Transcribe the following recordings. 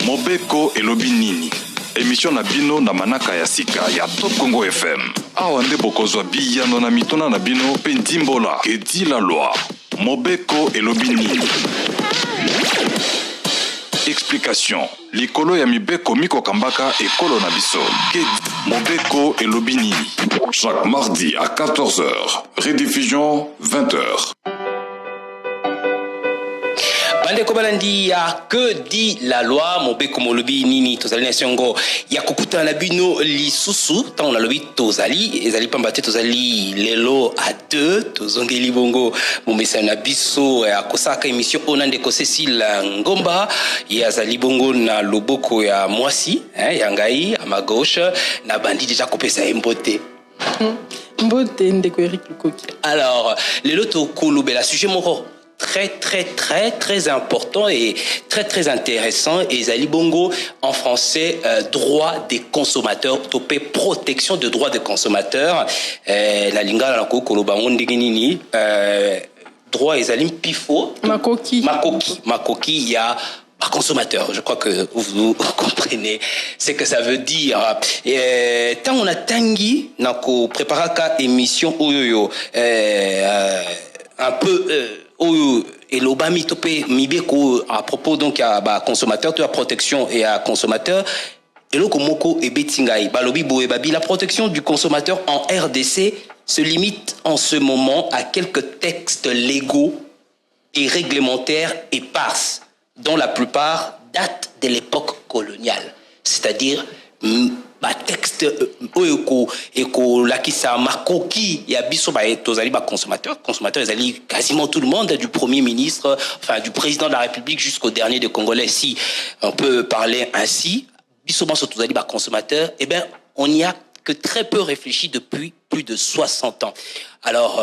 Mobeko elobi nini. Émission na bino na manaka ya sika ya Top Congo FM. Awa nde bokozwa biyano na mituna na bino pe ndimbola. Edi la loi. Mobeko elobi nini. Explication. Likolo ya mibeko miko kambaka ekolo na biso. Mobeko elobi nini. Chaque mardi à 14h. Rediffusion 20h. Bandeko balandi ya que dit la loi Mobeko molobi nini tozali na songo ya kokuta na bino lisusu tant na lobi tozali ezali pambate tozali lelo à 2 tozongeli bongo momesa na biso ya kosaka émission onande ko Cécile Ngomba ya zali bongo na loboko ya mwasi ya ngai à ma gauche na bandi déjà kopesa mbote mbote ndeko Eric Lukoki. Alors lelo to kolobela sujet moko très important et très intéressant et Zali Bongo en français droit des consommateurs topé protection de droits des consommateurs la lingala la ko koloba nini droit Ezali pifo makoki il y a consommateur, je crois que vous comprenez ce que ça veut dire. Tant on a tangi nako préparaka émission oyoyo un peu et l'obami topé mibeko à propos donc à consommateur de la protection et à consommateur et le komoko et betingai balobi boe babi la protection du consommateur en RDC se limite en ce moment à quelques textes légaux et réglementaires éparses dont la plupart datent de l'époque coloniale, c'est-à-dire texte eko lakisa makoki ya biso tozali consommateur ezali quasiment tout le monde du premier ministre enfin du président de la République jusqu'au dernier des Congolais si on peut parler ainsi biso tozali consommateur et ben on y a que très peu réfléchi depuis plus de 60 ans. Alors,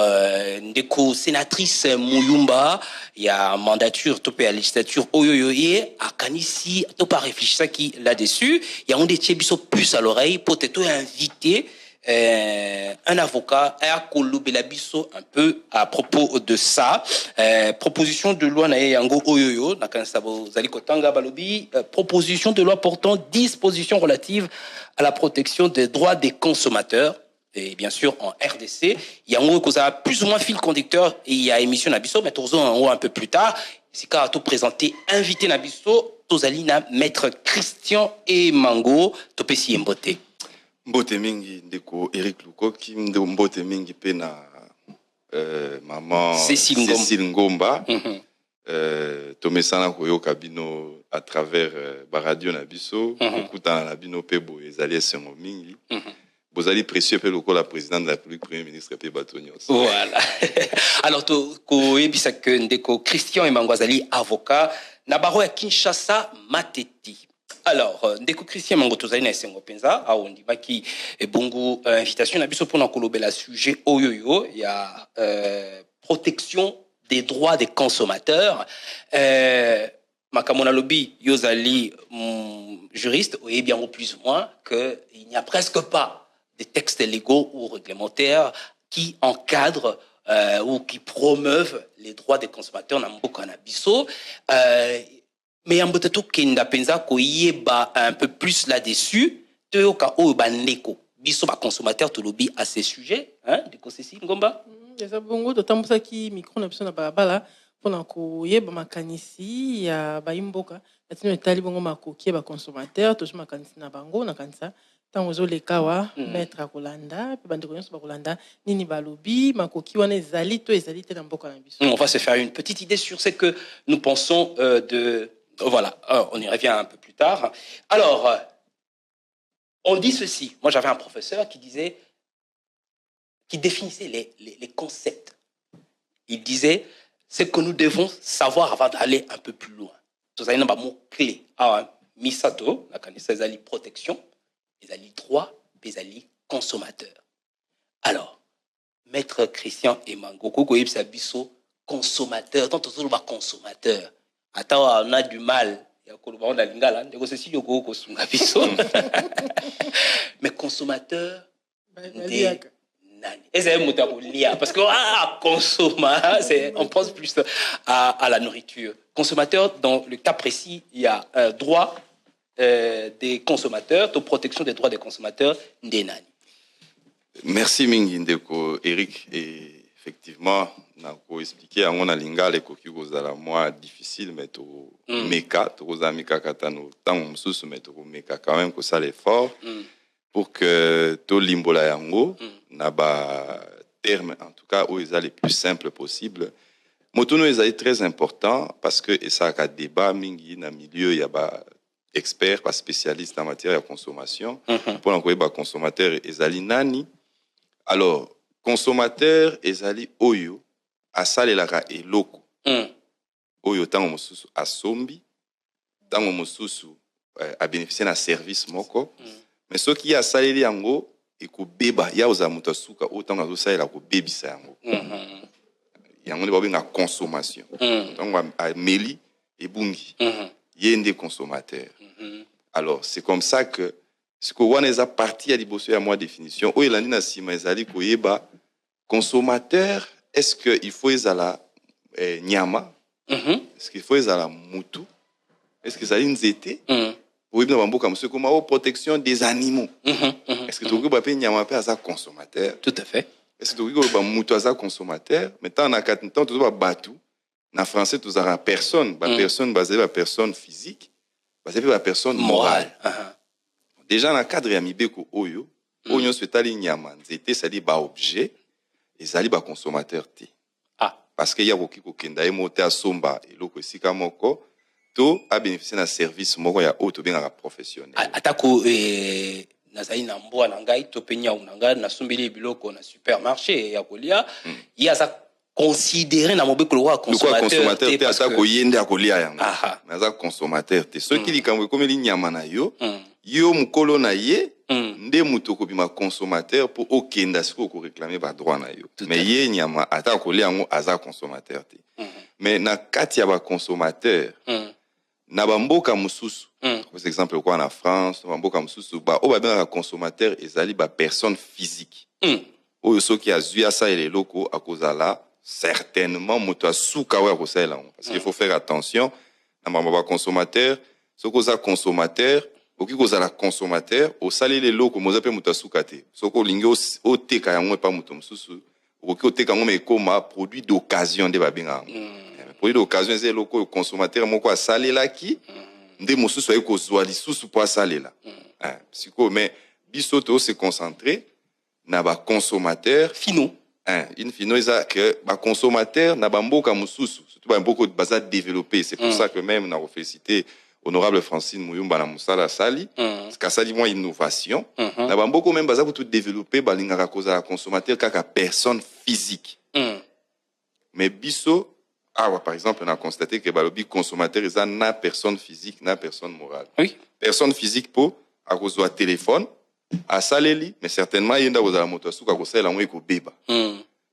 ndeko sénatrice Mouyumba, il y a mandature, topé à législature, oyoyoye, à Kanisi, topa réfléchir ça qui là-dessus. Il y a un des tchebiso plus à l'oreille, peut-être inviter un avocat à Kolobelabiso un peu à propos de ça. Proposition de loi nae yango oyoyo, nakansabo zali kotanga balobi, proposition de loi portant dispositions relatives à la protection des droits des consommateurs. Et bien sûr, en RDC, il y a un plus ou moins fil conducteur et il y a émission Nabiso, mais toujours un peu plus tard. C'est quand tout présenté, invité Nabiso, Tozalina, maître Christian et Mango, Topesi Mbote. Mbote mingi ndeko Eric Lukoki, mbote mingi pena maman Cécile Ngomba. Tomesana koyo kabino à travers radio Nabiso, écoutant Nabino Pebo et Zali Sengo mingi. Vous allez précieux pour la présidente de la République, Premier ministre P. Batonios. Voilà. Alors, Christian et Mangwazali, avocat, Nabaro à Kinshasa, Mateti. Alors, Ndeko Christian Mangotozali na Sengo Penza, a on dit qui est bongo invitation, Nabiso pour n'encolober la sujet oyoyo, il y a protection des droits des consommateurs. Makamona Lobby, Yozali, juriste, voyez bien au plus ou moins qu'il n'y a presque pas des textes légaux ou réglementaires qui encadrent ou qui promeuvent les droits des consommateurs dans le Canabiso. Mais en boteto kenda penza ko yeba un peu plus là-dessus, te ka o baneko biso ba consommateur to lobby à ces sujets, hein, de Cécile Ngomba. Eza bongo to tambusa ki micro na biso na bala pona ko yeba makanisi ya ba imboka, natino etali bongo makoki ba consommateur to makanisi na bango na kanisa. Maître Kolanda, Nini Balobi, Makoki wana ezali to ezali te na mboka na biso. On va se faire une petite idée sur ce que nous pensons de voilà, on y revient un peu plus tard. Alors on dit ceci. Moi j'avais un professeur qui définissait les concepts. Il disait ce que nous devons savoir avant d'aller un peu plus loin. Tout ça il y a un mot clé. Misato, la kanisa ezali protection. Les droits, les consommateurs. Alors, maître Christian et Mangoko, consommateur, tant on va consommateur. Attends, on a du mal. Mais consommateur, parce que on pense plus à la nourriture. Consommateur, dans le cas précis, il y a droit des consommateurs, de protection des droits des consommateurs, Ndenani. Merci mingi ndeko Eric, et effectivement nako expliquer on a linga les koki kozala moi difficile mais to meka to kozamika katano tant mususu mais to meka quand même que ça l'effort pour que to limbola yango na ba terme en tout cas où ils les plus simples possible. Motono est très important parce que et ça a débat mingi na milieu ya ba expert pas spécialiste en matière de consommation pour l'envoyer ba consommateur ezali nani. Alors, consommateur ezali oyo asalelaka eloko oyo tango mosusu asombi tango mosusu a bénéficier na service moko mais ce qui asaleli yango ekobeba ya oza moto asuka o tango azosalela kobebisa yango yango ne babenga consommation tango ameli ebungi yende consommateur. Alors, c'est comme ça que ce qu'on a parti à liboso à moi définition. Oui, l'année nasima ezali koyeba consommateur. Est-ce qu'il faut ezala nyama? Est-ce qu'il faut ezala mutu? Est-ce que ça une zété? Oui, bien bambo comme ce comme protection des animaux. Est-ce que tu veux pas nyama pe asa consommateur? Tout à fait. Est-ce que tu veux pas mutu asa consommateur? Maintenant on a 4 temps tu dois batu. En français tu as personne, personne basée la personne physique, basée la personne morale. Déjà dans le cadre ya mibeko oyo oyo swetali nyama nzete sali ba objet ezali ba consommateur te parce que ya koki kokenda emote asomba eloko esika moko to a bénéficier na service moko ya auto bien professionnel atako nazali na mboa na ngai to penya na ngai na sombeli biloko na supermarché ya kolia ya sa considéré na mobeko lo consommateur te parce que koyende akolia yango mais za consommateur te ceux qui likambo comme li nyama na yo yo mukolo na ye nde muto ko bima consommateur pour okenda siko ko réclamer ba droit na yo mais ye nyama ata kolia yango aza consommateur te mais na kati ya ba consommateur na bamboka mususu par exemple quoi en France bamboka mususu ba o ba bien consommateur ezali ba personne physique oyo soki azui asa ele loko akozala certainement moto asuka wa kosela parce qu'il faut faire attention na ba consommateur soko za consommateur oki kozala consommateur o salele loko moza pe moto asuka te soko lingi o teka yango pa moto mususu oki o teka yango me koma produit d'occasion de babenga produit d'occasion c'est loko consommateur moko asalela ki nde mususu ay kozwa lisusu po asalela siko mais biso to se concentrer na ba consommateur finaux in fino eza que ba consommateur na bamboka mususu surtout ba mboko baza développer c'est pour ça que même na féliciter honorable Francine Muyumba na musala sali parce que ça dit moi innovation na bamboko même baza pour tout développer balingaka koza consommateur kaka personne physique mais biso par exemple on a constaté que balobi consommateur eza na personne physique na personne morale personne physique po a kozwa téléphone a saleli mais certainement yenda kozala moto asuka kosala ngo ekobeba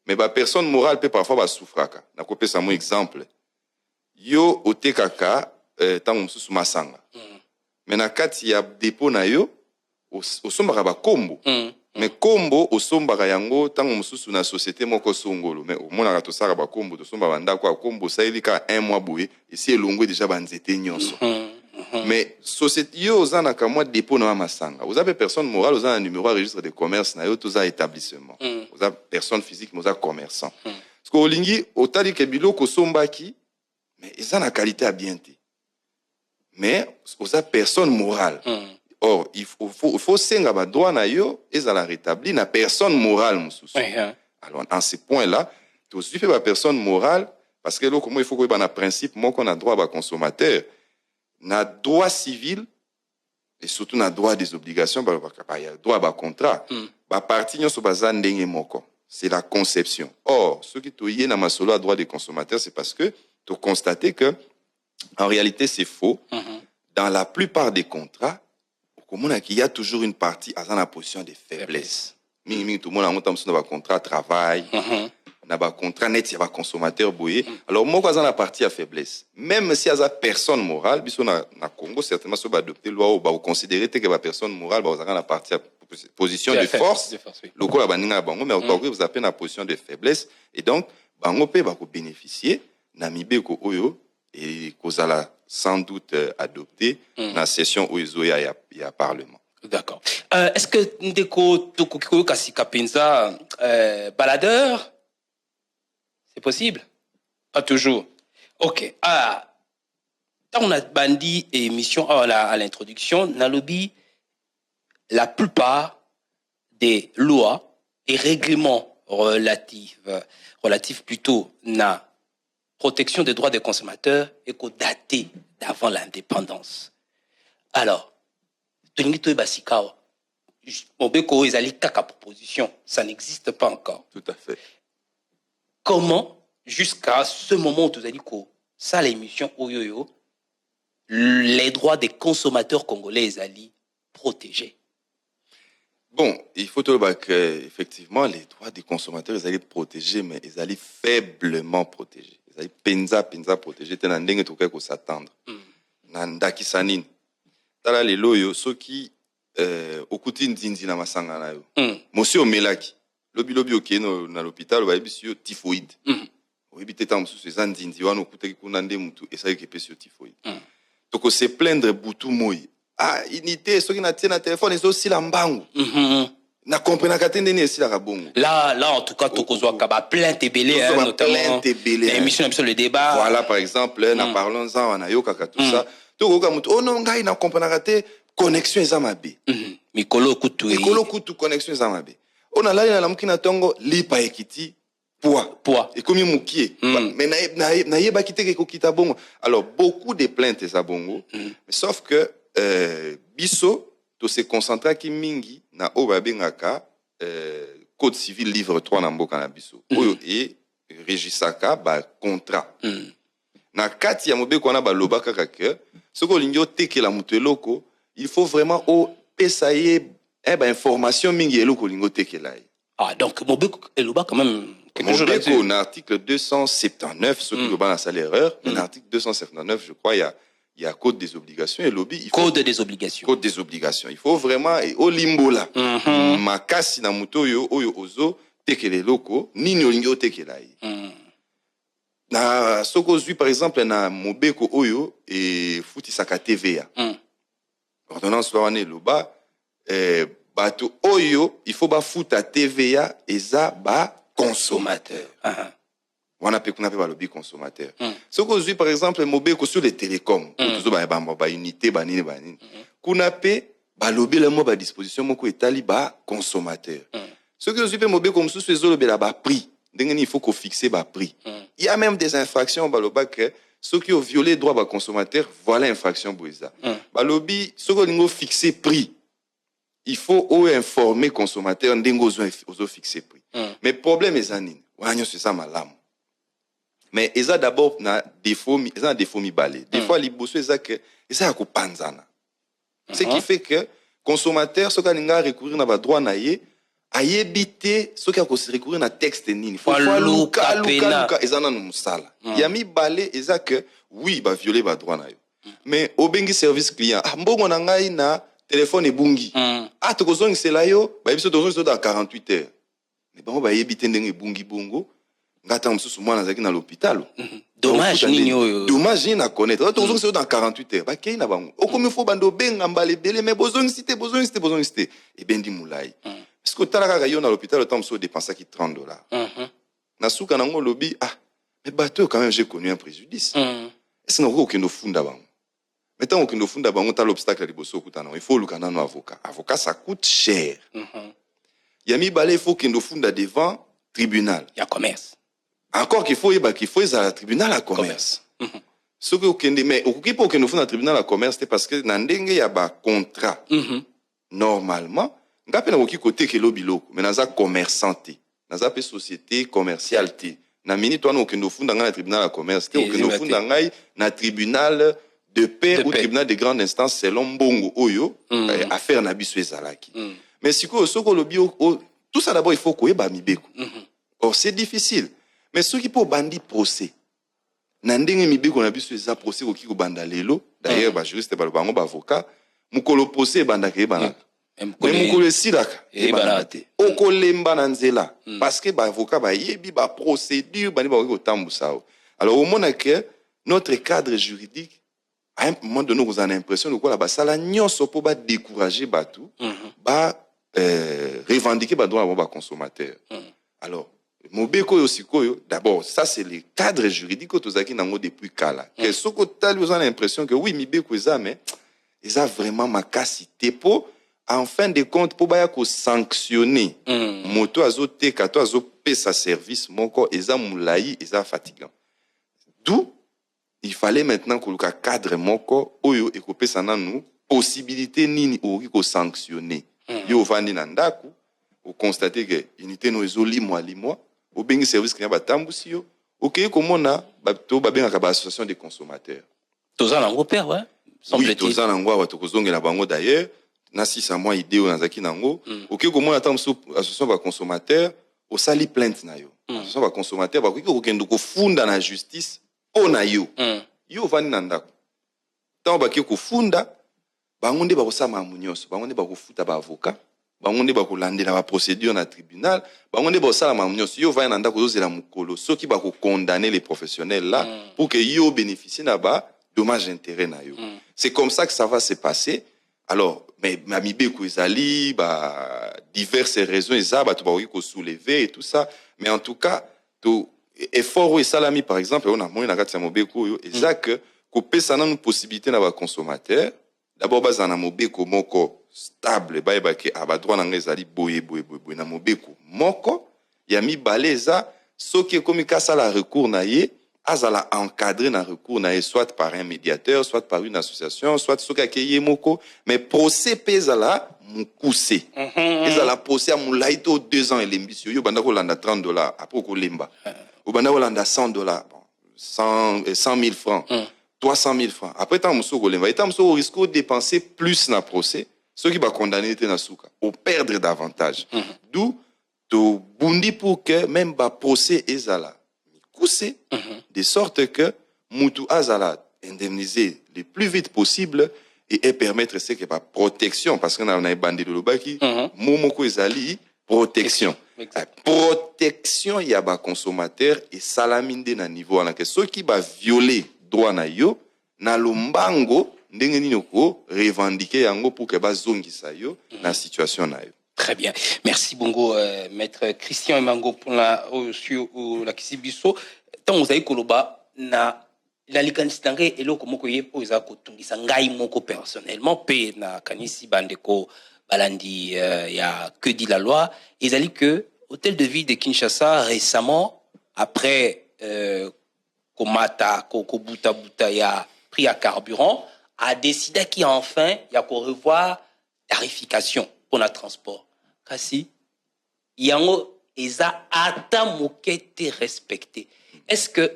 mais ba personne morale peut parfois ba souffraka na kopesa mo exemple yo otekaka tango mususu masanga mais na kati ya dépôt na yo osombaka ba kombo mais kombo osombaka yango tango mususu na société moko songolo mais omonaka tosaka ba kombo tosomba banda kwa kombo sailika 1 mois boye esi elongwe déjà banzete nyonso mais société yo ozana ka moi dépôt na masanga vous avez personne morale ozana numéro à registre de commerce na yo toza établissement vous avez personne physique mais vous avez commerçant parce que olingi otali ke biloko sombaki mais ezana qualité à bien te mais aux personne morale. Or, il faut senga ba droit na yo ezala rétabli na personne morale mususu. Alors, en ce point-là, tu aussi fait ba personne morale parce que là, comment il faut que ba principe moi qu'on a droit ba consommateur, na droit civil et surtout na droit des obligations ba droit ba contrat. Ba parti nyonso baza ndenge moko. C'est la conception. Or, ce qui toyé na masolo à droit des consommateurs, c'est parce que tu constater que en réalité, c'est faux. Dans la plupart des contrats, il y a toujours une partie à la position de faiblesse. Tout le monde a un contrat de travail, un contrat net, il y a un consommateur boyé. Alors, moi, quand la partie à faiblesse, même si il y a personne morale, au Congo, certainement, si on va adopter la loi, on va considérer que la personne morale, on va la partie à position de force. Le coup, mais vous appelez la position de faiblesse. Et donc, on peut bénéficier, Namibé, Oyo, et kozala sans doute adopté dans la session où il y a parlement. D'accord. Est-ce que ndeko tokokiko kasika penza baladeur, c'est possible? Pas toujours. Ok. Quand on a bandi émission à l'introduction, nalobi, la plupart des lois et règlements relatifs plutôt na protection des droits des consommateurs et qu'on daté d'avant l'indépendance. Alors, Tonito et Basikao, Mobeko et Zali Kaka proposition, ça n'existe pas encore. Tout à fait. Comment, jusqu'à ce moment où tu as dit que ça, l'émission Oyoyo, les droits des consommateurs congolais, Zali, protégés? Bon, il faut tout le que effectivement les droits des consommateurs ils allaient protégés, mais ils allaient faiblement protégés. Ils allaient penza protégés. T'es dans dengue tout cas qu'on s'attendre. Nandaki sanin. Tala les loyo ceux qui okuti ndinzi na masanga na yo. Monsieur Omelaki. Lobi ok no na l'hôpital ba ebisio typhoïde. Oyebi teta musu ces ndinzi wana okuti kunande mutu et ça y est sur typhoïde. Donc se plaindre butu moyi. Unité, ceux qui n'ont pas téléphone, ils ont aussi la mbangu. Na comprendre qu'attendre n'est aussi la rabongo. Là, en tout cas, Tokozo Kaba plainte et belé, notamment l'émission sur le débat. Voilà, par exemple, nous parlons en ayoka tout ça. Tokoka mutu, oh non, gars, n'a comprendre qu'attendre connexion ezamabe. Mikolo kutu connexion ezamabe. On a là la mukina tongo lipa ekiti poids. Et comme mukie. Mais na yeba kite ke kokita bongo. Alors beaucoup de plaintes ezabongo, sauf que biso to se concentrer ki mingi na obabengaka code civil livre 3 na mboka na biso oyo et regisaka ba contrat na kati ya mobeko na ba lobaka kaka soko lingo tekela mutu eloko il faut vraiment o pesa ye ba information mingi eloko lingo tekela. Donc mobeko eloba quand même quelque chose là-dessus. Mobeko na article 279 ce qui loba na salle erreur na article 279 je crois il y a code des obligations et lobby. Code des obligations. Code des obligations. Il faut vraiment au limbo là. Makasi na muto yo oyo ozo tekele loko nini olingo tekela yi. Na soko zui par exemple na mobeko oyo et futi saka TVA. Ordonnance loi wane loba bato oyo il faut ba futa TVA eza ba consommateur. On a pe lobby consommateur. Ce qu'on dit par exemple mobeko sur les télécoms, toujours ba unité ba nini. Kuna pe ba lobby le mo ba disposition moko etali ba consommateur. Ce que je dis mobeko msu sur zo lobela ba prix. Il faut qu'on fixe ba prix. Il y a même des infractions ba loba que ceux qui ont violé droit ba consommateur, voilà infraction boisa. Ba lobby ceux qui ont fixé prix. Il faut informer consommateur ndengo ozo fixer prix. Mais problème est anine. Wanyo c'est ça malamu. Mais ils ont d'abord un défaut mi balé. Des fois, les bosses ils ont un panzana. Ce qui fait que consommateur, ceux qui ont recourir à droit naie, a évité ceux qui ont recourir à texte nini. Faut luka ils ont un sala. Il y a mi balé ils ont que oui ba violer ba droit naie. Mais au bengi service client, mbongo na ngai na téléphone e bungi. To kozongi c'est yo, ba biso tozongi dans 48 heures. Mais bon ba éviter ndenge bungi bongo. Ngata msusu mwana zaki na l'hôpital. Dommage nini oyo. Dommage ni na connaître. Tozongi c'est dans 48 heures. Ba kei na bango. Okomi fo bando benga mbale bele mais bozongi cité. Et bendi moulai. Parce que talaka ka yo na l'hôpital autant mso dépenser ki $30. Na suka nango lobby mais bateau quand même j'ai connu un préjudice. Est-ce qu'on a funda bango. Maintenant qu'on funda bango ta l'obstacle li boso kutana. Il faut lukana no avocat. Avocat ça coûte cher. Yami balé il faut qu'on funda devant tribunal. Il y a commerce. Encore qu'il faut à la tribunal à commerce. Ce que okende mais okipo que nous faisons à tribunal à commerce c'est parce que nandenge ya ba contrat. Normalement, ngape na oki côté ke lobiloko, mais naza commerçanté, naza pe société commerciale té. Na mini toi no okende funda nga na tribunal à commerce, té okende funda ngai na tribunal de paix ou tribunal de grande instance selon mbongo oyo affaire na biso ezalaki. Mais siko soko lobi tout ça d'abord il faut koyeba mibeko. Or c'est difficile. Mais ceux qui peuvent bandi procès, nandenge mibeko na biso eza procès ko kiko banda lelo. D'ailleurs ba juriste ba bango ba avocat, mukolo procès banda ke bana. Mais mukolo silaka e banate. Okolemba na nzela parce que ba avocat ba yebi ba procédure bani ba ko tambusa. Alors au moment que notre cadre juridique, à un moment donné, vous avez l'impression que la sala nyonso pour décourager Batou, revendiquer les droits des consommateurs. Alors, Mobeko aussi, d'abord, ça c'est le cadre juridique que vous avez depuis Kala. Qu'est-ce que vous avez l'impression que oui, Mibeko mais ils ont vraiment ma capacité pour, en fin de compte, pour sanctionner. Moto azote, kato azote sa service, mon corps, ils ont moulaï, ils ont fatigant. D'où il fallait maintenant que le cadre mon corps, oyo et que ça nous possibilité nini ou ko sanctionner. Yo vandi nandaku, ou constater que unité no ezoli moi, au bengi service qui n'a pas tambusi yo, ok comment na bato ba benga ka association des consommateurs. Tozana ngo père ouais. Oui, tozana ngo wa tokozonge na bango d'ailleurs, na si sa moi idée na zaki nango, ok comment na tambusi association ba consommateurs, au sali plainte na yo. Association ba consommateurs ba ko kendo ko funda na justice ona yo. Yo vandi nandaku. Tant ba ki ko funda bango nde ba ko sama munyoso, bango nde ba ko futa ba avocat. Bangonde ba kolandela ba procédure na tribunal bangonde ba sala mamnyoso yo va nanda ko zela mukolo soki ba ko condamner les professionnels là pour que yo bénéficient na ba dommage intérêt na yo. C'est comme ça que ça va se passer. Alors mais mamibe ko ezali ba diverses raisons ezaba to ba ko soulever et tout ça mais en tout cas to effort et salami par exemple on a moyen na kati ya mobeko yo ezak ko pesa na une possibilité na ba consommateur d'abord ba na mobeko moko stable ba ke abadroit na ngezali boye na mobeko moko ya mi baleza soki komi kasa la recours na ye azala encadré na recours na ye soit par un médiateur soit par une association soit soki akeye moko mais procès pezala mukuse ezala procès amulaito 2 ans elembisio yo banda ko landa $30 après ko lemba o banda ko landa $100 bon 100 000 francs 300 000 francs après tant muso ko lemba eta muso risque de dépenser plus na procès. Ceux qui vont condamner na souka ou perdre davantage. D'où to bundi pour que même ba procès ezala mikuse de sorte que mutu azala indemniser le plus vite possible et permettre ce que ba protection parce que na bandi de lobaki momoko ezali protection. Protection ya ba consommateur et salaminde na niveau na que ceux qui va violer droit na yo na lombango ndenge nini ko revendiquer yango pour que bazongisa yo na situation na yo. Très bien. Merci bongo maître Christian Emango pour la sur la kisibiso tant vous avez koloba na la likanistangé eloko moko ye oza ko tungisa ngai moko personnellement pe na kanisi bandeko balandi ya que dit la loi ezali que hôtel de ville de Kinshasa récemment après komata kobuta buta ya prix à carburant a décidé qu'enfin, il y a qu'on revoir tarification pour le transport. Kasi, il y a un moquette respecté. Est-ce que,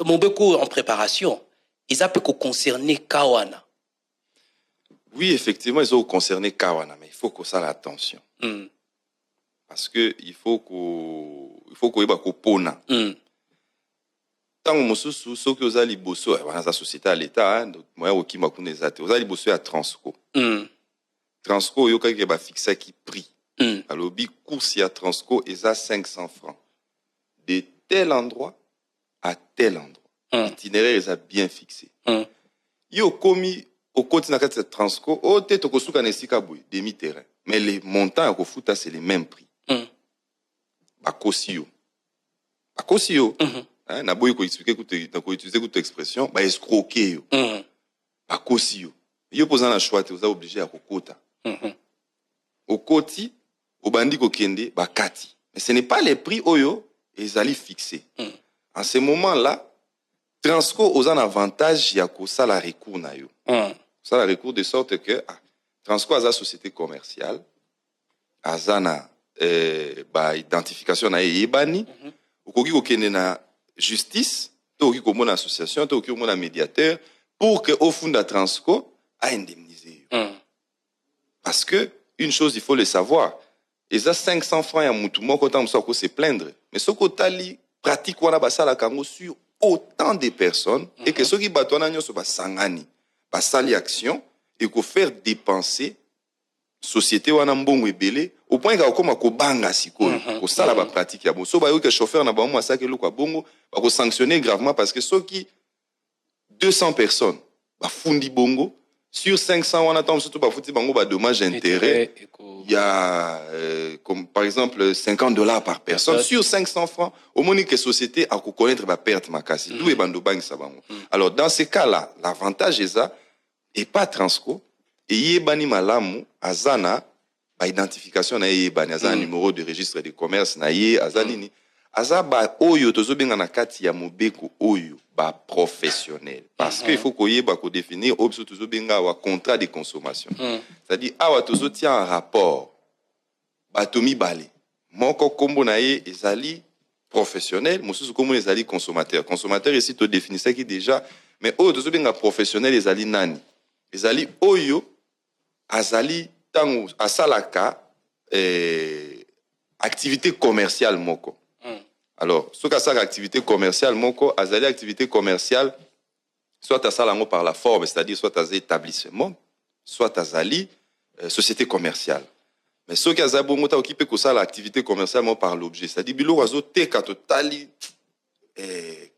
mon beaucoup en préparation, ils ont pu concerner Kawana? Oui, effectivement, ils ont concerné Kawana, mais il faut qu'on s'en attention. Parce que il faut qu'on y ait un pona. Tant que mosusu soki ozali boso wana za société à l'état moya okima kuna ezate ozali boso ya Transco. Transco yoka ke ba fixa ki prix. Alobi course ya Transco eza 500 francs. De tel endroit à tel endroit. L'itinéraire est bien fixé. Yo komi au côté na kati ya Transco o te to kosuka na esika boy demi terrain. Mais les montants à kofuta c'est les mêmes prix. Bakosio. Na boy ko expliquer ko utiliser toute expression ba escroquer yo ba kosi yo posa na choix te oza obligé à kokota okoti obandi ko kende ba kati mais ce n'est pas les prix oyo ezali fixé en ce moment là Transco oza un avantage ya ko sala recours na yo sala recours de sorte que Transco aza société commerciale azana ba identification na yebani okoki ko kende na justice, tu as une association, tu as un médiateur, pour que au fond de Transco a indemnisé. Parce que une chose, il faut le savoir, ils ont 500 francs à Moutoumou, quand on se plaindre. Mais ce que pratique wana basala kango sur autant de personnes, et que ceux qui battent sur basangani, basali action, et qu'on faire dépenser société wana mbongo ebele, au point que comme ko banga siko ko sala ba pratique ya bon so ba yo que chauffeur na ba mo ça que lo kwa bongo ba ko sanctionner gravement parce que ceux qui 200 personnes ba fundi bongo sur 500 on attend surtout ba futi bango ba dommage intérêt il y a comme par exemple $50 par personne sur 500 francs au moins que société a ko connaître ba perte makasi tout e bando bangi ça bango. Alors dans ces cas-là l'avantage est ça et pas Transco et yebani malamu azana ba identification na yebani azana numéro de registre de commerce na ye azanini azaba oyo tozobenga na kati ya mobeko oyo ba professionnel parce que il faut koyeba ko définir obso tozobenga wa contrat de consommation c'est-à-dire awa tozotia un rapport batomi bale moko kombo na ye ezali professionnel mosusu kombo ezali consommateur ici to définissait qui déjà mais oyo tozobenga professionnel ezali nani ezali oyo azali tango asalaka activité commerciale moko. Alors, ce que ça activité commerciale moko azali activité commerciale soit asalango par la forme, c'est-à-dire soit azali établissement, soit azali société commerciale. Mais ce que azali bongo ta occupé ko ça l'activité commerciale par l'objet, c'est-à-dire bilo azo te ka totali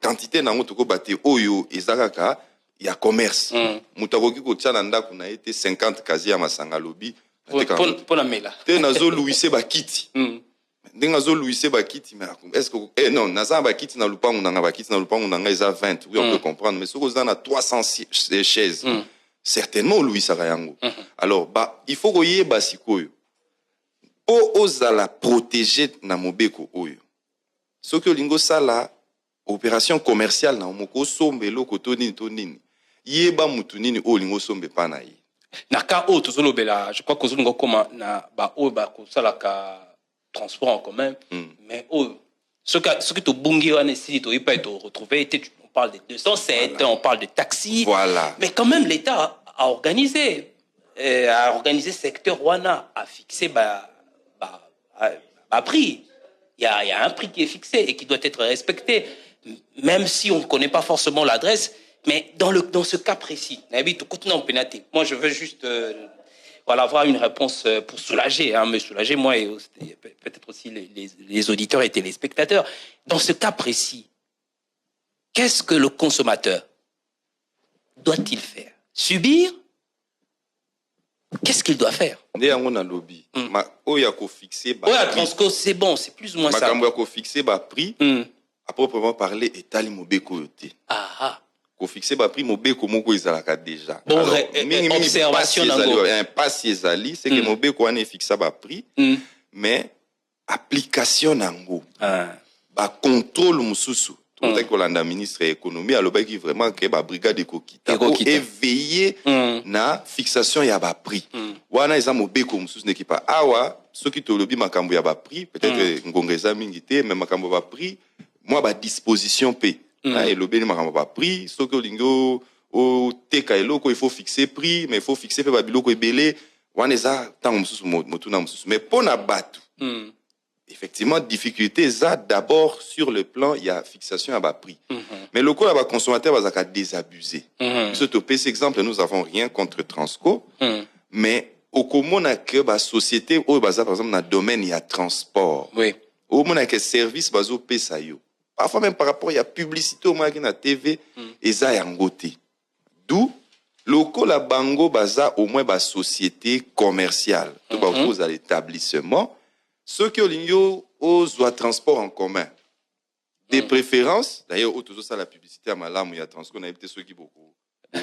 quantité nango toko baté oyo ezakaka il y a commerce. Mutakoki ko tchana ndako na été 50 kazi ya masanga lobi. Pour la mela. Te nazo louise ba kiti. Ndenge nazo louise ba kiti mais est-ce que non, naza ba kiti na lupangu nanga ba kiti na lupangu nanga eza 20. Oui, on peut comprendre mais soko za na 300 chaises. Certainement louise sa yango. Alors ba il faut koye ba sikoyo. Po ozala protéger na mobeko oyo. Soko lingo sala opération commerciale na moko sombe loko tonini tonini. Yeba mutunini o lingo sombe pa na ye. Na ka o tozolobela, je crois que ozolongo koma na ba o ba ko sala ka transport en commun mais o ce que to bungi wana si to pas to retrouver on parle de 207 voilà. On parle de taxi voilà. Mais quand même l'État a organisé secteur wana a fixé prix. Il y a un prix qui est fixé et qui doit être respecté même si on ne connaît pas forcément l'adresse. Mais dans ce cas précis, moi je veux juste avoir une réponse pour soulager, me soulager moi et peut-être aussi les auditeurs et téléspectateurs. Dans ce cas précis, qu'est-ce que le consommateur doit-il faire? Subir? Qu'est-ce qu'il doit faire? Transco, c'est bon, c'est plus ou moins ça. Fixer prix, à proprement parler, et talimobeko yote. Ko fixer ba prix mobeko moko ezalaka déjà. Bon, alors, observation nango. Un pass ezali, c'est que mobeko ane fixa ba prix, mais application nango. Ba contrôle mususu. Tout que l'anda ministre de l'économie alobaki vraiment que ba brigade ekokita pour éveiller na fixation ya ba prix. Wana eza mobeko mususu nekipa awa soki to lobi makambo ya ba prix, peut-être ngongeza mingité mais makambo ba prix, moi ba disposition p. Et le béni m'a pas pris, ce que lingo au teka eloko il faut fixer prix, mais il faut fixer pe babiloko ebele, waneza tant mususu motuna mususu. Mais pour na batu, effectivement difficulté ça d'abord sur le plan il y a fixation à bas prix. Mais le coup là consommateur va zaka désabuser. Ce PC exemple nous avons rien contre Transco, mais au commun que ba société au baza par exemple dans domaine il y a transport. Oui. Au moins que service bazo pesa yo. Parfois même par rapport à la publicité au moins qui na TV et ça yangoté. D'où loko la bango baza au moins ba société commerciale. To ba vous à l'établissement ceux qui ont aux transport en commun. Des préférences d'ailleurs autour ça la publicité à malam il y a transport on a évité ceux qui beaucoup. Non,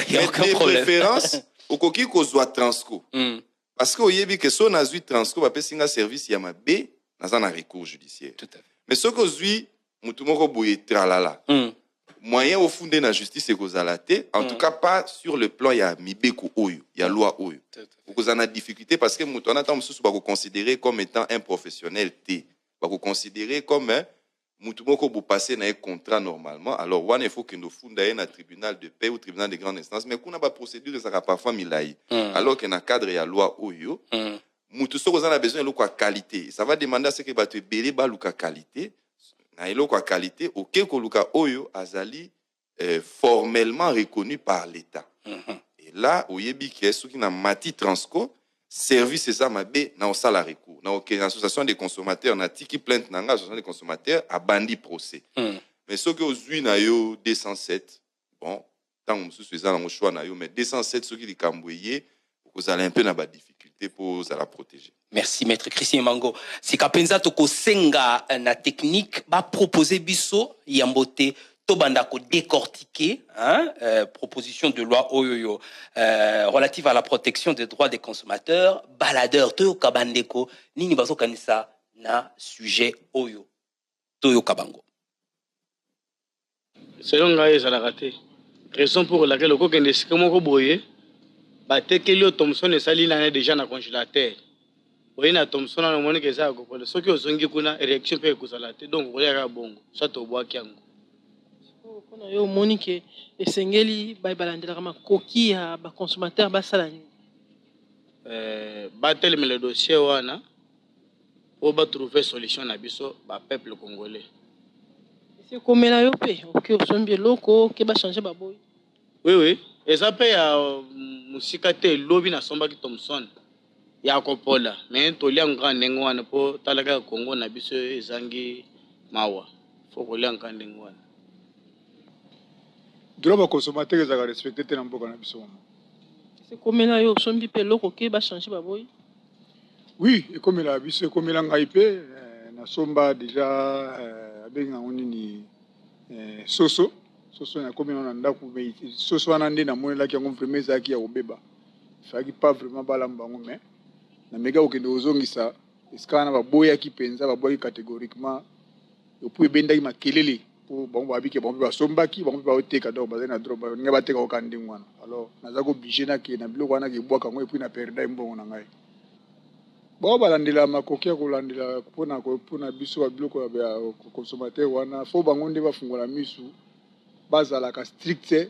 il y a aucun problème. Des préférences au coquille qu'on soit transco. Parce que oyebi que son azui transco va payer un service yama B dans un recours judiciaire. Tout à fait. Mais ce que zui mutumoko boye tralala. Moyen au fondé na justice et kozalate en tout cas pas sur le plan ya mibeko oyo, ya loi oyo. Vous avez difficulté parce que mutu anata mususu ba ko considérer comme étant un professionnel T. Ba ko considérer comme un mutumoko bo passer na un contrat normalement. Alors one il faut que nous funda na tribunal de paix ou tribunal de grande instance mais kuna ba procédure ça parfois milai. Alors que na cadre ya loi oyo mutu soko za na besoin de quoi qualité. Ça va demander à ce que ba te belé ba luka qualité. Na eloko qualité auquel ko luka oyo azali formellement reconnu par l'État. Et là oyebi ke soki na mati Transco service ça mabé na osala recours na association des consommateurs na tiki plainte na association des consommateurs a bandi procès mais ce que ozui na yo 207 bon tant mususu eza na choix na yo mais 207 ce qui likamboye vous allez un peu na ba difficulté pour la protéger. Merci maître Christian Mango. Si kapenza toko senga na technique ba proposer biso yambote Tobanda ko décortiquer proposition de loi Oyoyo relative à la protection des droits des consommateurs, baladeur Toyo Kabandeko, nini bazo kanisa na sujet Oyo. Toyo Kabango. Selon Gaïa Zalagate, raison pour laquelle le coq est comme boye, Batekelio Thompson et Salina est déjà dans le congélateur. Oui, na Thompson a le monde que ça a coupé. Ce qui est zongi kuna réaction peut que ça late. Donc vous voyez bon, ça te boit qui ango. Kuna yo Monique esengeli balandela kama koki ya ba consommateur basala ni. Batel me le dossier wana pour ba trouver solution na biso ba peuple congolais. C'est comme la yo pe, OK, osombi loko ke ba changer ba boy. Oui. Et ça paye à musikate lobby na somba ki Thompson. Ya kopola, mais to lia ngran nengwana po talaka Congo na biso ezangi mawa. Faut ko lia ngran nengwana. Droit ba consommateur ezaka respecter te na mboka na biso. C'est comme la yo sombi pe loko ke ba changer ba boy. Oui, et comme la biso comme la ngai pe na somba déjà abenga onini soso na comme na ndaku be soso wana nde na monela ki ngom vraiment zaki ya obeba. Faki pas vraiment balambango mais na mega okende ozongisa eskana ba boya ki penza ba boya catégoriquement et puis benda ki makelele pour bon ba biki bon ba sombaki bon ba oteka donc ba na droba nga bateka o kandi ngwana alors naza ko obligé na ke na biloko wana ke bwaka ngo et puis na perda mbongo na ngai bon balandela makoki ya kolandela pona biso ba biloko ya consommateur wana fo bango nde bafungola misu bazalaka strict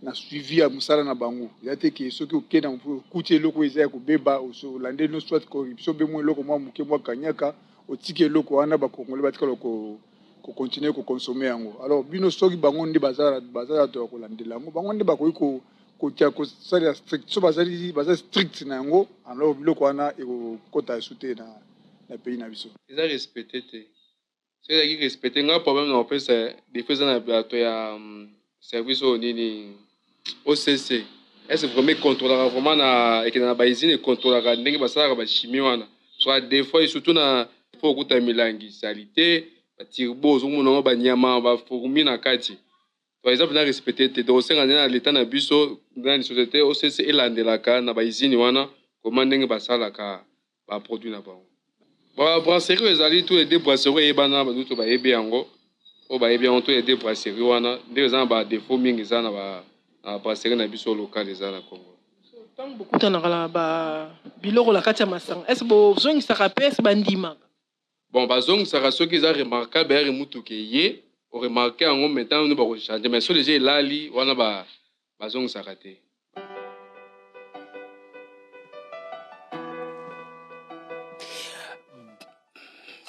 na suivi ya musala na bango ya te ke soki okenda kuti eloko eza ya kobeba olande no soit corruption be mo eloko mwa moke mwa kanyaka otiki eloko wana bakongole batikala continuer consommer yango alors bino soki bango nde bazala to kolandela yango bango nde bakoki kotia kosala strict so bazali strict na yango alors biloko wana ekokota esute na pays na biso eza respecté te so ezaki respecté nga problème na opesa defo eza na bato ya service oyo nini OCC est-ce vraiment contrôlera vraiment na ekena na baizine contrôlera ndenge basalaka bachimie wana soit des fois et surtout na faut kuta milangi salité batirbo zomona ngo banyama bafourmi na kati par exemple na respecter te donc senga na l'état na biso dans une société OCC elandelaka na baizine wana comment ndenge basalaka ba produit na bango ba brasserie ezali tous les deux brasseries ebana baduto ba yebi yango o ba yebi yango tous les deux brasseries wana ndenge za ba défaut mingi za na ba brasserie na biso local eza na Congo. Tant beaucoup na kala ba biloko la kati ya masanga. Est-ce bo zongi saka pe est bandima? Bon ba zongi saka soki eza remarquable ya mutuke ye o remarquer yango maintenant nous ba ko changer mais sur les jeux lali wana ba zongi saka te.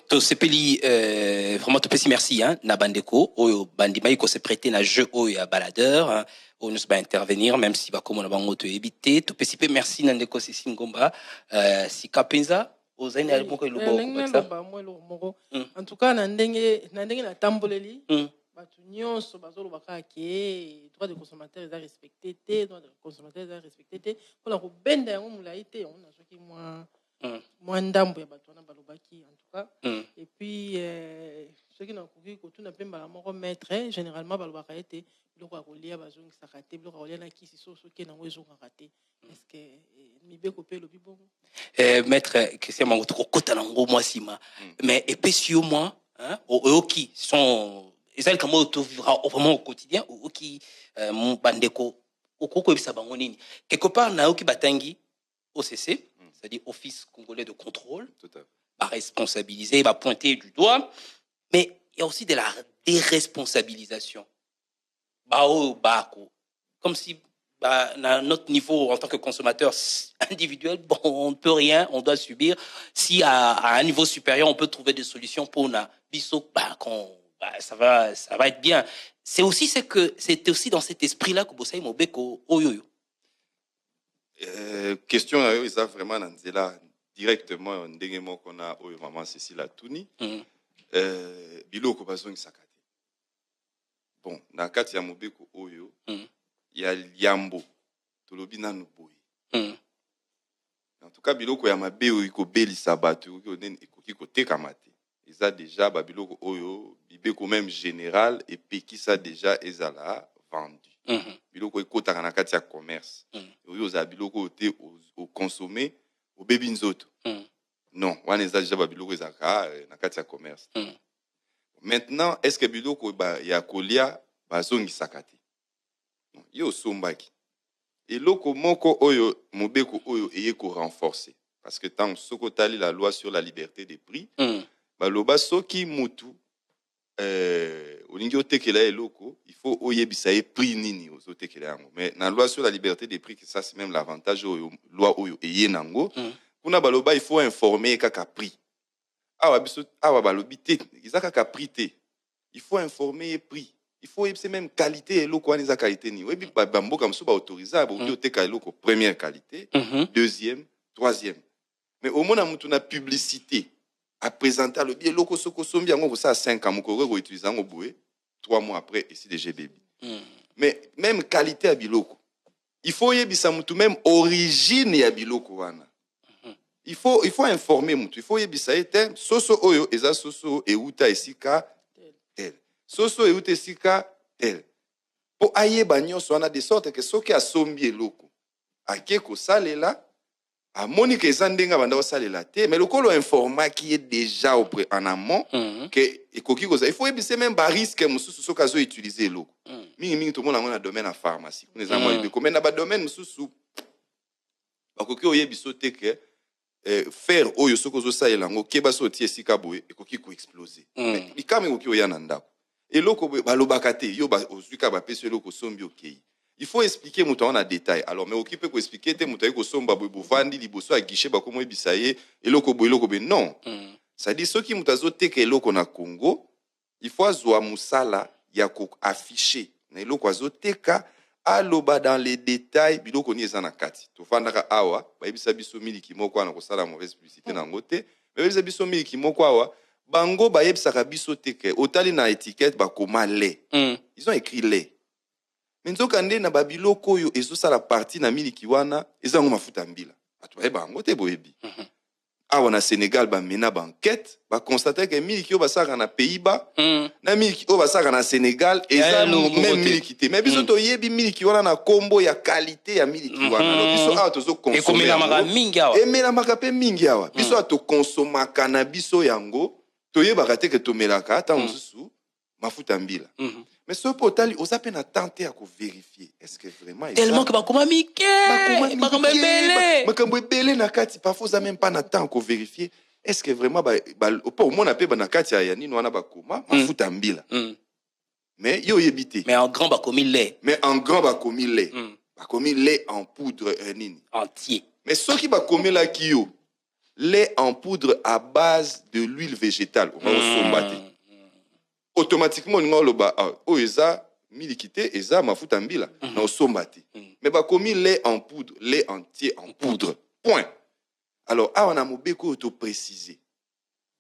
To sepeli vraiment to pesi merci na bandeko oyo bandima iko se prêter na jeu oyo ya baladeur on nous va intervenir même si va comme on a bango to éviter to pesi pe merci na ndeko Sisi Ngomba si kapenza ozaini ali moko moko en tout cas na ndenge na tamboleli batu nyonso bazolo bakake droit de consommateur est respecté te droit de consommateur est respecté te pour ko benda yango mulai te on a soki moi ndambo ya bato wana balobaki en tout cas et puis ceux qui n'ont koki ko tuna pemba la moko maître généralement balobaka ete biloko ya kolia bazongisaka te biloko ya kolia na kisi soso ke nango ezongaka te est-ce que mibeko pe lobi bongo maître Christian Mango kokota nango moi sima mais epesi yo moi oyoki sont ezali kama oto vivra vraiment au quotidien oyoki bandeko okoko ebisa bango nini quelque part na oyoki batangi OCC c'est-à-dire Office congolais de contrôle, va responsabiliser, va pointer du doigt, mais il y a aussi de la déresponsabilisation. Comme si à notre niveau en tant que consommateur individuel, bon, on ne peut rien, on doit subir. Si à un niveau supérieur, on peut trouver des solutions pour na biso, ça va être bien. C'était aussi dans cet esprit-là que Bossai Mobeko Oyoyo. question eza vraiment na nzela directement ndenge moko na oyo maman Cécile Atuni biloko bazongisaka te. Bon, na kati ya mobeko oyo ya liambo tolobi nanu boye. En tout cas biloko ya mabe oyo ikobelisa bato ekoki kotekama te. Eza déjà ba biloko oyo bibeko même général epekisa déjà ezala vendu. Biloko ekotaka na kati ya commerce. Oyo za biloko te au consommer au bebi nzoto. Non, wana eza déjà ba biloko ezaka na kati ya commerce. Maintenant, est-ce que biloko ya kolia bazongisaka te? Yo sombaki. Eloko moko oyo mobeko oyo eye ko renforcer parce que tant soko tali la loi sur la liberté des prix, baloba soki mutu olingi otekela eloko, il faut oyebisa ye prix nini ozotekela yango. Mais na loi sur la liberté des prix, que ça c'est même l'avantage oyo loi oyo eye nango. Kuna baloba il faut informer kaka prix. Awa biso awa balobi te, izaka ka prix te. Il faut informer prix. Il faut c'est même qualité eloko wana za qualité ni. Webi bamboka mso ba autoriser ba oteka eloko première qualité, deuxième, troisième. Mais au moins mutu na publicité à présenter le bien eloko soko sombi yango ko ça 5 ans moko ko utiliser yango boé 3 mois après ici de GBB. Mais même qualité à biloko. Il faut yebisa mutu même origine ya biloko wana. Il faut informer mutu. Il faut yebisa ete soso oyo eza soso euta esika tel. Soso euta esika tel. Po ayeba nyonso wana de sorte que soki asombi eloko ake ko salela amoni ke eza ndenga banda osalela te mais lokolo informa qui est déjà en amont que ekoki koza il faut yebisa même ba risque mususu soki azo utiliser eloko. Mingi to mona na domaine ya pharmacie. Kuna eza mo ko mena ba domaine mususu bakoki oyebiso te ke faire oyo soko zo sa elango keba so tie sika boye ekoki ko exploser. Likame koki oyana ndako. Eloko balobaka te yo ba ozuka ba peso eloko sombi okei. Il faut expliquer muto en détail. Alors mais okipe ko expliquer te muto ko somba boye bovandi liboso a guichet ba komo ebisaye eloko boye eloko be non. Ça dit soki muto zo teke eloko na Congo, il faut azwa musala ya ko afficher. Na eloko azo teka aloba dans les détails biloko ni ezana kati to fandaka awa ba yebisa biso miliki moko ana ko sala mauvaise publicité na ngote mais yebisa biso miliki moko awa bango ba yebisa biso teke otali na étiquette ba koma lait. Ils ont écrit lait mais nzoka nde na ba biloko oyo ezo sala partie na miliki wana ezango mafuta mbila atu ba yeba ngote boyebi awa na Sénégal ba mena ba enquête ba constater que miliki o basaka na Pays-Bas na miliki o basaka na Sénégal eza même miliki te mais biso to yebi miliki wana na kombo ya qualité ya miliki wana no biso awa tozo consommer e komela maka mingi awa e mela maka pe mingi awa biso ato consommer kana biso yango to yeba te que to melaka ata mususu mafuta mbila mais ce portal osa pe na tenter à vérifier est-ce que vraiment tellement que bakoma mike bakambo ebele na kati parfois ça même pas na temps ko vérifier est-ce que vraiment au moins na pe na kati ya nini wana bakoma mafuta mbila mais yo yebite mais en grand bakomi lait bakomi lait en poudre nini entier mais ceux qui bakomi la kio lait en poudre à base de l'huile végétale on va sombate automatiquement on loba o eza milikité eza mafuta mbila na osombate mais bakomi lait en poudre lait entier en poudre point. Alors awana mobeko to préciser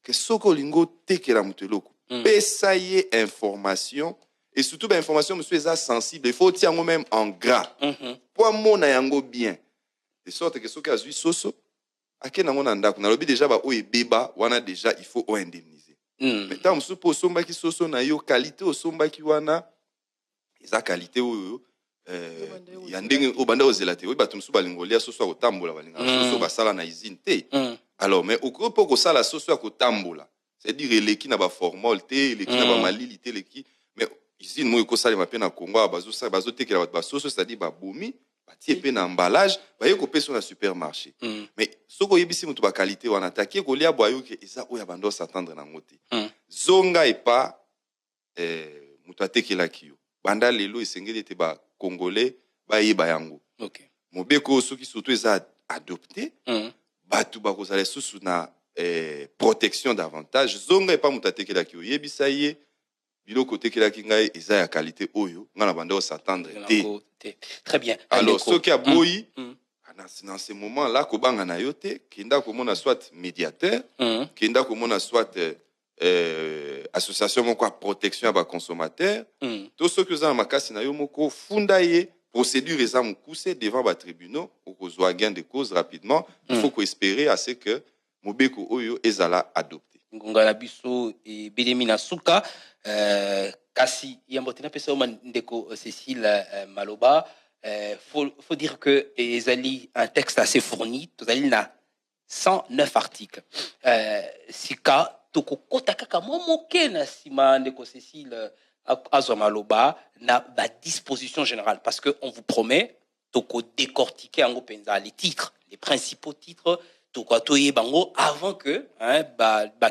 que soko lingo tekela muteloko pesa ye information et surtout ba information monsieur eza sensible il faut tiango même en gras pour mona yango bien de sorte que soki azui soso akena ngona ndako na lobi déjà ba o ebeba wana déjà il faut o indemniser. Mais tant que pour somba qui soso na yo qualité au somba qui wana eza qualité oyo ya ndenge o banda ozelate we batumsu balingolia soso ko tambola balinga soso basala na usine te. Alors mais au groupe ko sala soso ko tambola c'est-à-dire eleki na ba formol te eleki na ba malili te eleki mais usine mo ko sala mape na Congo bazo tekela ba soso c'est-à-dire ba bomi batie pe na emballage ba yeko peso na supermarché mais soko yebisi mutu ba qualité wana takie ko lia boyo ke eza oya bando s'attendre na ngote zonga et pas mutu atekela kiyo banda lelo esengeli te ba congolais ba yeba yango mobeko soki surtout eza adopté batu ba kozala susu na protection davantage zonga et pas mutu atekela kiyo yebisa ye biloko tekelaki ngai eza ya qualité oyo ngana banda s'attendre te. Très bien. Alors ce qui a boyi dans ce moment-là, kobanga na yote, kenda komona soit médiateur, kenda komona soit association moko protection à consommateur, tout ce que ça makasi na yo moko fundaye procédure eza mukuse devant ba tribunaux ou kozwa gain de cause rapidement. Il faut espérer à ce que mobeko oyo ezala adopté. Ngonga na biso e belemi na suka kasi yambotina pesa ndeko Cécile Maloba. Faut dire que ezali un texte assez fourni, tozali na 109 articles. Sika toko kota kaka momoke na sima ndeko Cécile azwa Maloba na ba disposition générale parce que on vous promet toko décortiquer en penza les titres, les principaux titres toko toye bango avant que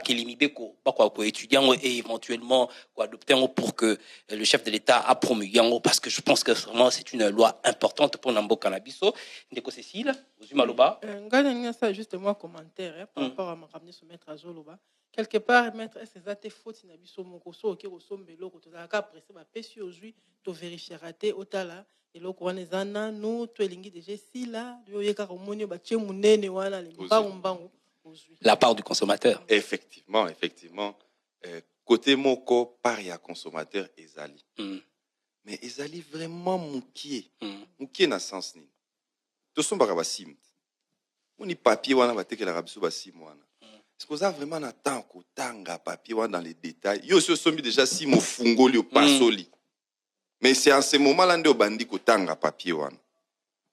kelimibe ko étudiant et éventuellement ko adopter pour que le chef de l'État a promulgué parce que je pense que vraiment c'est une loi importante pour Nambo Cannabiso. Ndeko Cécile, Ozwi Maloba. Ngana ça justement commentaire par rapport à ma ramener ce maître Azoloba. Quelque part maître c'est ça tes fautes na biso moko so ke rosombelo ko tozaka pressé ba pesi ozwi to vérifier raté otala et là on est en nous to elingi déjà si là yoyeka komoni ba tie munene wana le mbangu la part du consommateur. Effectivement côté moko paria consommateur ezali mais ezali vraiment mukie na sens ni to sombaka ba sim moni papier wana batekela biso ba sim wana. Est-ce que vous avez vraiment un temps que tanga papier dans les détails? Yo se sommes déjà si mo fungo li pasoli. Mais c'est en ce moment-là que bandi ko tanga papier wana.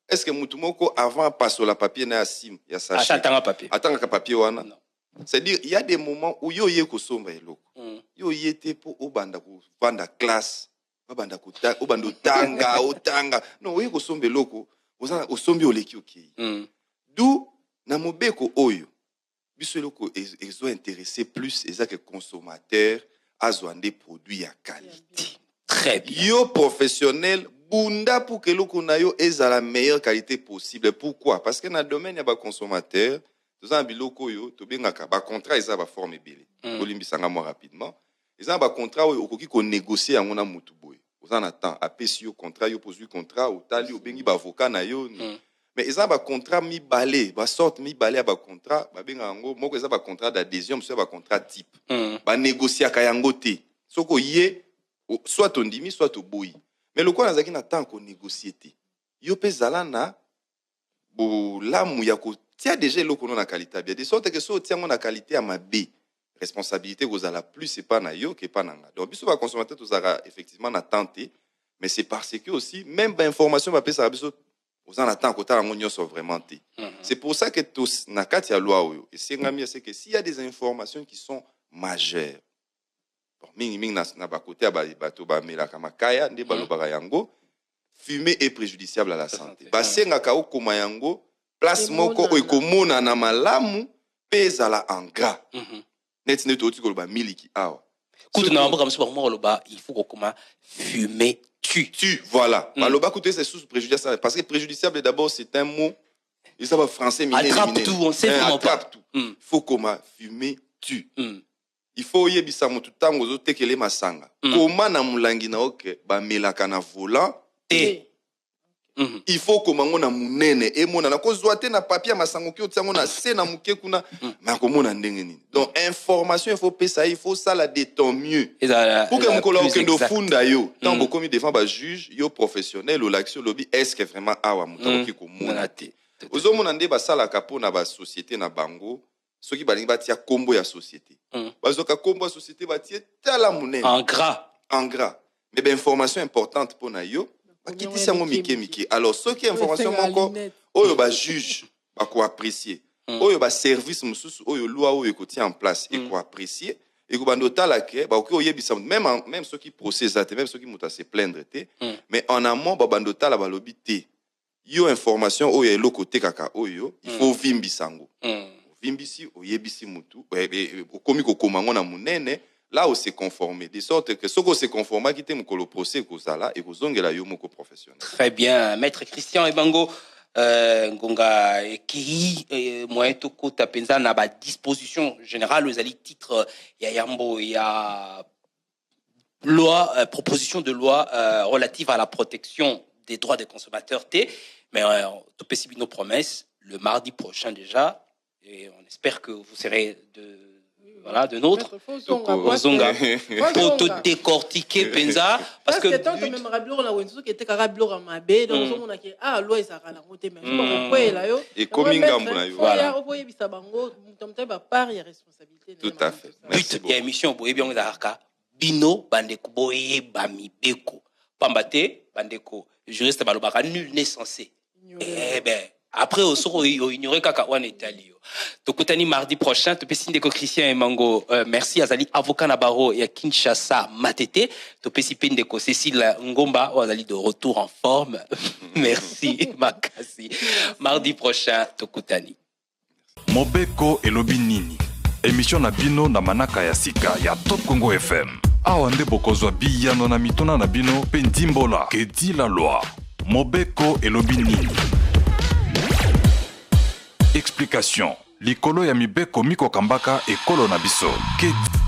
Est-ce que mutumoko avant passo la papier na sim ya sachet? Attends papier. Attends ka papier wana. C'est-à-dire il y a des moments où yo ye ko somba eloko. Yo yete pour obanda ko vanda classe, obanda ko obando tanga, otanga. Non, yo ko somba eloko, ozana osombi oleki okei. D'où na mobeko oyo ils ont intéressé plus les consommateurs à des produits à qualité. Très bien. Yo professionnel, bunda pour que l'okonayo est à la meilleure qualité possible. Pourquoi? Parce que dans le domaine il y a des consommateurs, tous en biloko yo, to bien ba contrat ils ont forme belé. Olimbisanga moi rapidement. Ils ont ba contrat au koki ko négocier en ona mutu boy. Vous en attend apé sur contrat yo pose contrat au tali au bengi ba avocat na yo. Mais ils ont un contrat mi-balé, ils sortent mi-balé à un contrat, ils ont un contrat d'adhésion, ils ont un contrat type. Ils négocient à Kayangote. Soit on dimi, soit on bouille. Mais le quoi, on a tant qu'on négocie. Yo pe zalana, là, il déjà le qu'on a qualité bien. De sorte que si on a qualité à ma B, responsabilité vous a la plus, c'est pas na yo, que pas na. Donc, si on va consommateur, vous aura effectivement tenté, mais c'est parce que aussi, même l'information va passer à vous en attendez que vous soit vraiment. C'est pour ça que tous na kati ya loi et c'est que s'il y a des informations qui sont majeures, na ba côté ba bato ba melaka makaya nde balobaka yango, fumer est préjudiciable à la santé. Ba senga ka okoma yango place moko ekomona na malamu pesa la en gras. Net net oti ko ba miliki awa. Il faut qu'on fumer tu voilà. Maloba côté c'est sous préjudiciable parce que préjudiciable d'abord c'est un mot ils savent français mais attrape tout on sait vraiment pas. Il faut comment fumer tu. Il faut yebisa mutu tango zo tekele masanga. Comment na mulangi na oke ba melaka na volant et il faut comment on a munene et mona na kozwa te na papier masango ki otiango na se na muke kuna ma komona ndenge nini. Donc information il faut pesa il faut ça la détend mieux. Pour que mukolo okendo funda yo tant beaucoup mi devant ba juge yo professionnel ou l'action lobby est-ce que vraiment awa mutako ki komona te. Ozomona nde ba sala kapo na ba société na bango soki balingi batia kombo ya société. Bazoka kombo ya société batie tala munene en gras. Mais ben information importante pour na yo alors ce qui est information moko oyo ba juge ba ko apprécier oyo ba service mususu oyo loi oyo ko tient en place et ko apprécier et ko bando tala ke ba ko yebisa même ceux qui procèdent même ceux qui muta se plaindre te mais en amont ba bando tala ba lobi te yo information oyo elo côté kaka oyo il faut vimbisango vimbisi oyebisi mutu okomi ko komango na munene. Là où c'est conformé, de sorte que ce qu'on s'est conformé, qui était mon procès, et vous avez la yomo professionnel. Très bien, maître Christian Ebango, Ngonga qui moyen toko tapenza na ba disposition générale aux ali titre ya yambo ya loi proposition de loi relative à la protection des droits des consommateurs T Mais topesi bino promesse le mardi prochain déjà, et on espère que vous serez de nôtres. Ozonga. Pour tout décortiquer, Penza. Parce que. Tant que même Rablo, la Wenzo qui était Rablo Ramabé, donc on a dit, ah, l'eau, ça a la route, mais je et comme voilà. Il y a responsabilité. Tout à fait. But, il y a émission, Boébion Zaraka, Bino, Bandeko, Boé, Bami, Beko. Pambate, Bandeko, juriste Balobara, nul n'est censé. Eh ben. Après, au soir, il ignorait qu'Akawan est allé. Tokutani mardi prochain, Topesi Ndeko Christian et Mango, merci Azali, avocat Nabaro et à Kinshasa, Matete. Topesi Ndeko Cécile Ngomba, Azali de retour en forme. Merci, Makasi. Mardi prochain, Tokutani. Mobeko et Lobinini. Émission na bino na manaka ya sika ya Top Congo FM. Awande bokozwa biyano na mitona na bino pendimbola. Que dit la loi? Mobeko et Lobinini. Explication. Likolo ya mibeko miko kambaka et kolo na biso.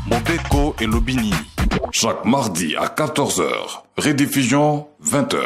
Mobeko et Lobinini. Chaque mardi à 14h. Rediffusion 20h.